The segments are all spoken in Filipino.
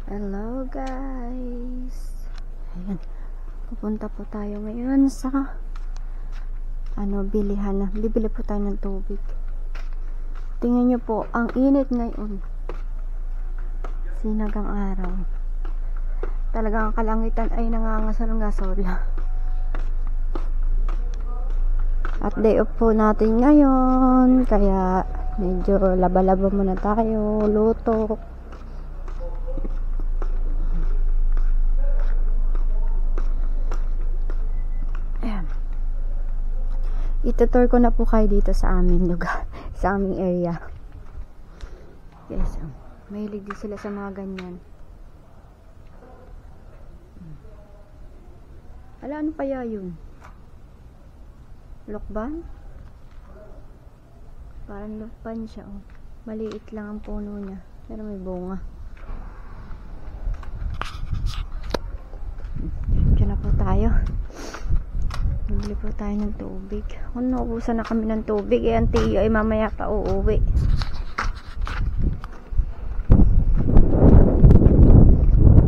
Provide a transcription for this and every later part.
Hello guys. Ayan. Pupunta po tayo ngayon sa bilihan na. Bibili po tayo ng tubig. Tingnan nyo po, ang init ngayon. Sinagang araw. Talagang ang kalangitan ay nangangasal-ngasol. At day off po natin ngayon. Kaya medyo laba-laba muna tayo. Luto. Itutur ko na po kayo dito sa aming lugar, sa aming area. Yes, mahilig din sila sa mga ganyan. Ala, ano kaya yun? Lokban? Parang lokban siya, oh. Maliit lang ang puno niya, pero may bunga. Diyan na po tayo. Bibili po tayo ng tubig. Kung naubusan na kami ng tubig, ang tiyo ay mamaya pa uuwi.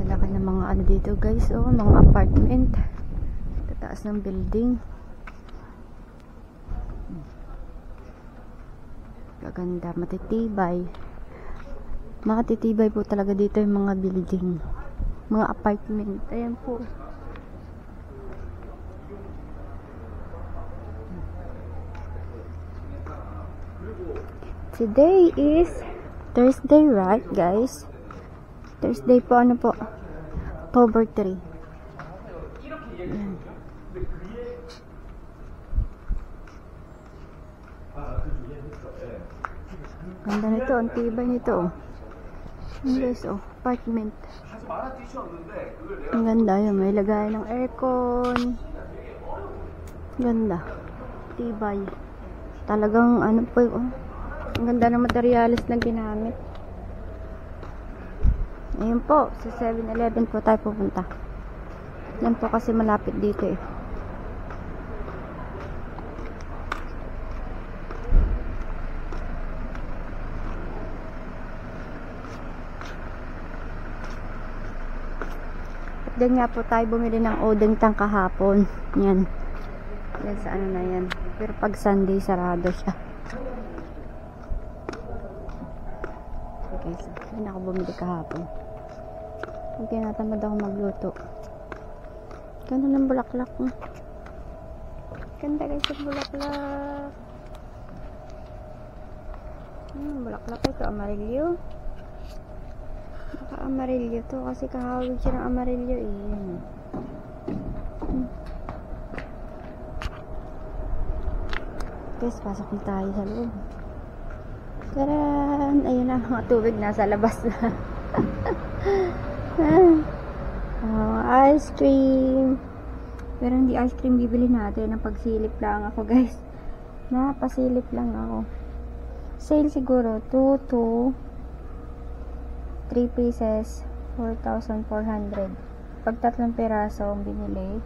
Malaki na mga ano dito guys, oh, mga apartment. Tataas ng building. Gaganda, matitibay. Makatitibay po talaga dito yung mga building. Mga apartment. Ayan po. Today is Thursday, right guys? Thursday po, ano po? October 3. Ayan. Ganda nito, ang tibay nito. Ayan guys, oh, apartment. Ang ganda yun, may lagay ng aircon. Ganda. Tibay. Talagang ano po, oh. Ang ganda ng materialis na ginamit. Ayun po, sa 7-Eleven po tayo pupunta. Yan po kasi malapit dito eh. At din nga po tayo bumili ng odeng tang kahapon. Yan. Yan sa ano na yan. Pero pag Sunday, sarado siya. Guys, hindi ako bumili kahapon. Huwag tinatamad ako magluto. Ganda ng bulaklak mo. Ganda guys yung bulaklak. Bulaklak ito, amarillo. Baka amarillo to kasi kahawig siya ng amarillo eh. Guys, pasok na tayo sa loob. Taran! Ayun na, mga tubig nasa labas na. Ice cream. Pero hindi ice cream bibili natin. Ang pagsilip lang ako guys. Pasilip lang ako. Sale siguro 2 to 3 pieces 4,400. Pag 3 peraso ang binili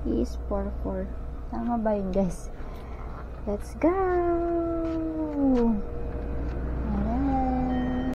is 4,400. Tama ba yun guys? Let's go!